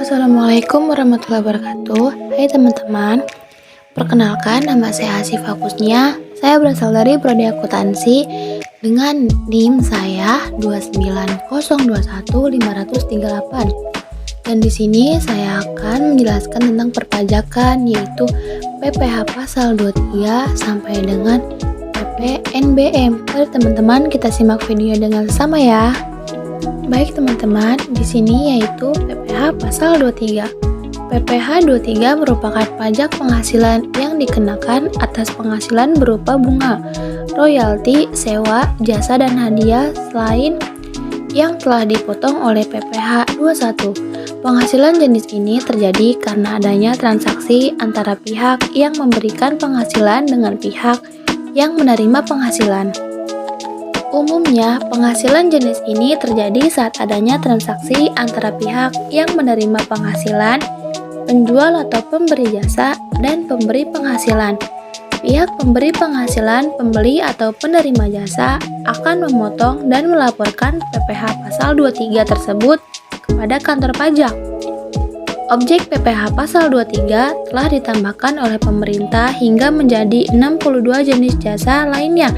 Assalamualaikum warahmatullahi wabarakatuh. Hai teman-teman, perkenalkan nama saya Asifah Kusnia. Saya berasal dari Prodi Akuntansi dengan NIM saya 29021538538. Dan di sini saya akan menjelaskan tentang perpajakan, yaitu PPh pasal 23 sampai dengan PPNBM. Mari teman-teman kita simak video dengan sama ya. Baik teman-teman, di sini yaitu PPh pasal 23. PPh 23 merupakan pajak penghasilan yang dikenakan atas penghasilan berupa bunga, royalti, sewa, jasa dan hadiah selain yang telah dipotong oleh PPh 21. Penghasilan jenis ini terjadi karena adanya transaksi antara pihak yang memberikan penghasilan dengan pihak yang menerima penghasilan. Umumnya, penghasilan jenis ini terjadi saat adanya transaksi antara pihak yang menerima penghasilan, penjual atau pemberi jasa, dan pemberi penghasilan. Pihak pemberi penghasilan, pembeli atau penerima jasa akan memotong dan melaporkan PPh pasal 23 tersebut kepada kantor pajak. Objek PPh pasal 23 telah ditambahkan oleh pemerintah hingga menjadi 62 jenis jasa lainnya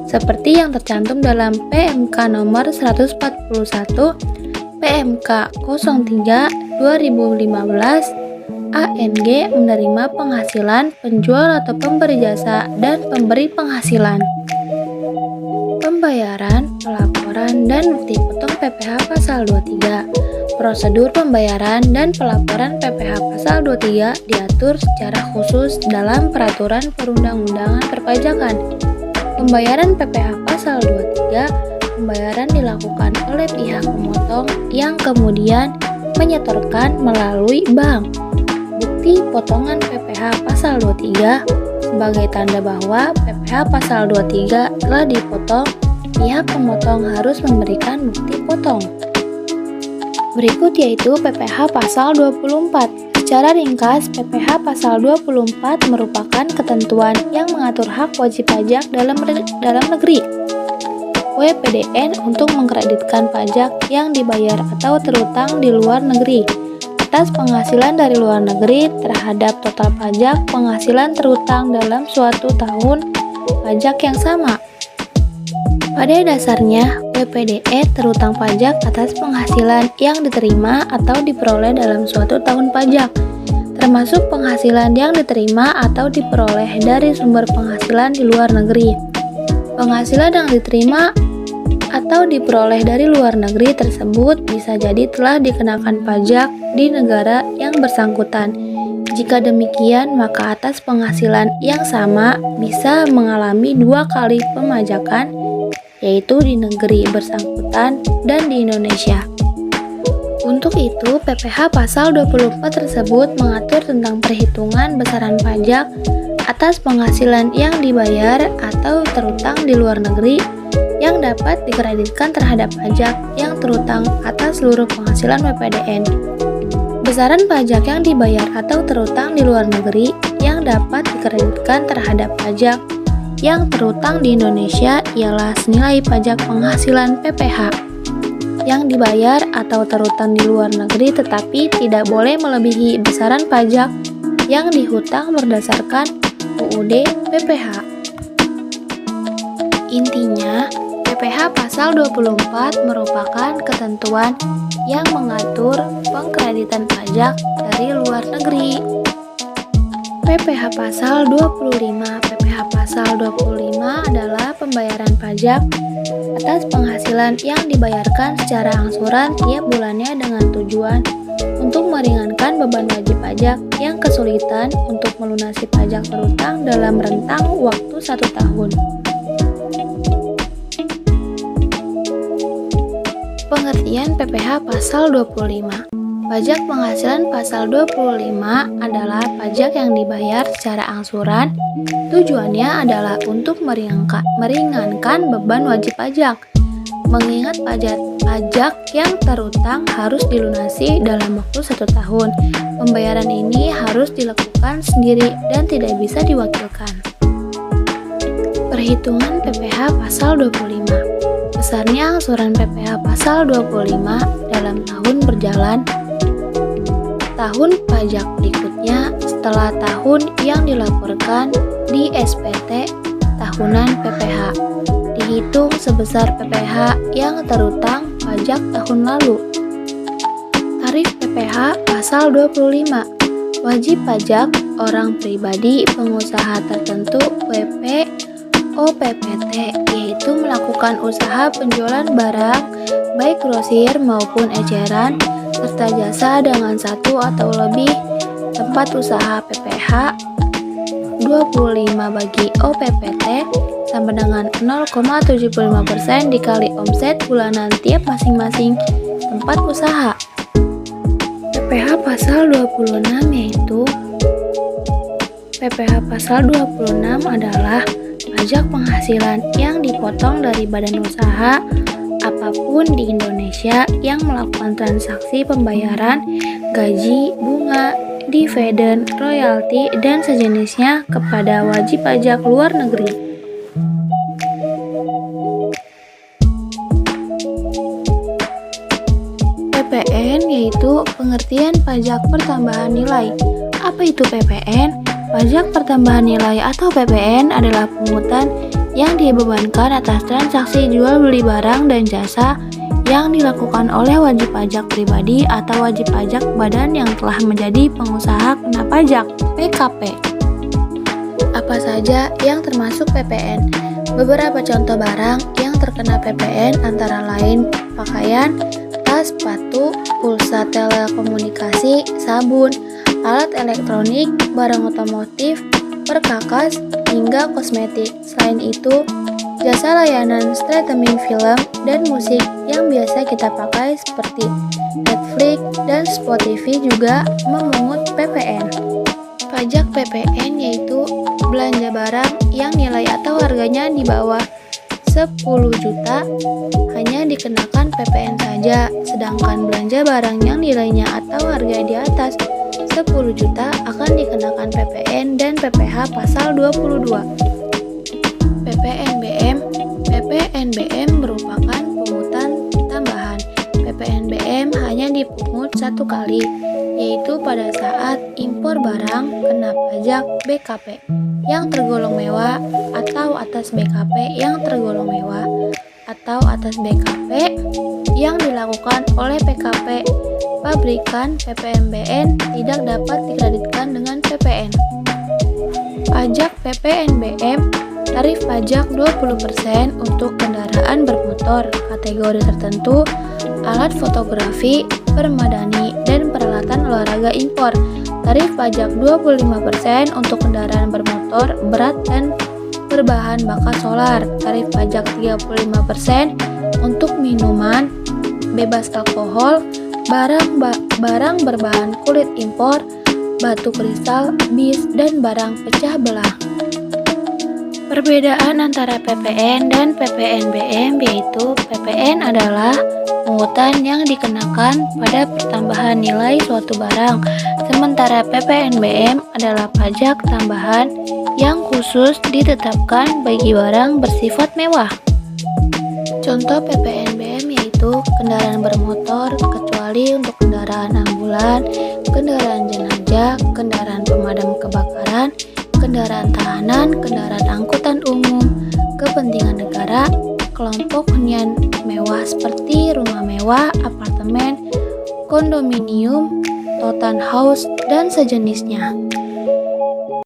seperti yang tercantum dalam PMK nomor 141 PMK 03 2015 ANG menerima penghasilan penjual atau pemberi jasa dan pemberi penghasilan. Pembayaran, pelaporan, dan bukti potong PPh pasal 23. Prosedur pembayaran dan pelaporan PPh pasal 23 diatur secara khusus dalam Peraturan Perundang-undangan Perpajakan. Pembayaran PPh pasal 23, pembayaran dilakukan oleh pihak pemotong yang kemudian menyetorkan melalui bank. Bukti potongan PPh pasal 23 sebagai tanda bahwa PPh pasal 23 telah dipotong, pihak pemotong harus memberikan bukti potong. Berikut yaitu PPh pasal 24. Secara ringkas, PPh pasal 24 merupakan ketentuan yang mengatur hak wajib pajak dalam negeri (WPDN) untuk mengkreditkan pajak yang dibayar atau terutang di luar negeri atas penghasilan dari luar negeri terhadap total pajak penghasilan terutang dalam suatu tahun pajak yang sama. Pada dasarnya, WPDE terutang pajak atas penghasilan yang diterima atau diperoleh dalam suatu tahun pajak, termasuk penghasilan yang diterima atau diperoleh dari sumber penghasilan di luar negeri. Penghasilan yang diterima atau diperoleh dari luar negeri tersebut bisa jadi telah dikenakan pajak di negara yang bersangkutan. Jika demikian, maka atas penghasilan yang sama bisa mengalami dua kali pemajakan, yaitu di negeri bersangkutan dan di Indonesia. Untuk itu, PPh pasal 24 tersebut mengatur tentang perhitungan besaran pajak atas penghasilan yang dibayar atau terutang di luar negeri yang dapat dikreditkan terhadap pajak yang terutang atas seluruh penghasilan WPDN. Besaran pajak yang dibayar atau terutang di luar negeri yang dapat dikreditkan terhadap pajak yang terutang di Indonesia ialah senilai pajak penghasilan PPh yang dibayar atau terutang di luar negeri, tetapi tidak boleh melebihi besaran pajak yang dihutang berdasarkan UUD PPh. Intinya, PPh pasal 24 merupakan ketentuan yang mengatur pengkreditan pajak dari luar negeri. PPh pasal 25. PPh pasal 25 adalah pembayaran pajak atas penghasilan yang dibayarkan secara angsuran tiap bulannya dengan tujuan untuk meringankan beban wajib pajak yang kesulitan untuk melunasi pajak terutang dalam rentang waktu 1 tahun. Pengertian PPh pasal 25. Pajak penghasilan pasal 25 adalah pajak yang dibayar secara angsuran. Tujuannya adalah untuk meringankan beban wajib pajak. Mengingat pajak yang terutang harus dilunasi dalam waktu 1 tahun. Pembayaran ini harus dilakukan sendiri dan tidak bisa diwakilkan. Perhitungan PPh pasal 25. Besarnya angsuran PPh pasal 25 dalam tahun berjalan tahun pajak berikutnya setelah tahun yang dilaporkan di SPT tahunan PPh. Dihitung sebesar PPh yang terutang pajak tahun lalu. Tarif PPh pasal 25. Wajib pajak orang pribadi pengusaha tertentu WP OPPT, yaitu melakukan usaha penjualan barang baik grosir maupun eceran serta jasa dengan satu atau lebih tempat usaha PPh 25 bagi OPPT sama dengan 0,75% dikali omset bulanan tiap masing-masing tempat usaha. PPh pasal 26 yaitu PPh pasal 26 adalah pajak penghasilan yang dipotong dari badan usaha apapun di Indonesia yang melakukan transaksi pembayaran gaji, bunga, dividen, royalti, dan sejenisnya kepada wajib pajak luar negeri. PPN yaitu pengertian pajak pertambahan nilai. Apa itu PPN? Pajak pertambahan nilai atau PPN adalah pungutan yang dibebankan atas transaksi jual beli barang dan jasa yang dilakukan oleh wajib pajak pribadi atau wajib pajak badan yang telah menjadi pengusaha kena pajak (PKP). Apa saja yang termasuk PPN? Beberapa contoh barang yang terkena PPN antara lain pakaian, tas, sepatu, pulsa telekomunikasi, sabun, alat elektronik, barang otomotif, perkakas, hingga kosmetik. Selain itu, jasa layanan streaming film dan musik yang biasa kita pakai seperti Netflix dan Spotify juga memungut PPN. Pajak PPN yaitu belanja barang yang nilai atau harganya di bawah 10 juta hanya dikenakan PPN saja, sedangkan belanja barang yang nilainya atau harga di atas 10 juta akan dikenakan PPN dan PPh pasal 22. PPNBM merupakan pungutan tambahan. PPNBM hanya dipungut satu kali, yaitu pada saat impor barang kena pajak BKP yang tergolong mewah atau atas BKP yang tergolong mewah atau atas BKP yang dilakukan oleh PKP pabrikan. PPNBM tidak dapat dikreditkan dengan PPN. Pajak PPNBM, tarif pajak 20% untuk kendaraan bermotor kategori tertentu, alat fotografi, permadani, dan peralatan olahraga impor. Tarif pajak 25% untuk kendaraan bermotor berat dan berbahan bakar solar. Tarif pajak 35% untuk minuman bebas alkohol, barang berbahan kulit impor, batu kristal, bis, dan barang pecah belah. Perbedaan antara PPN dan PPNBM yaitu PPN adalah pungutan yang dikenakan pada pertambahan nilai suatu barang, sementara PPNBM adalah pajak tambahan yang khusus ditetapkan bagi barang bersifat mewah. Contoh PPNBM yaitu kendaraan bermotor kecuali untuk kendaraan ambulan, kendaraan jenazah, kendaraan pemadam kebakaran, kendaraan tahanan, kendaraan angkutan umum, kepentingan negara, kelompok hunian mewah seperti rumah mewah, apartemen, kondominium, townhouse, dan sejenisnya.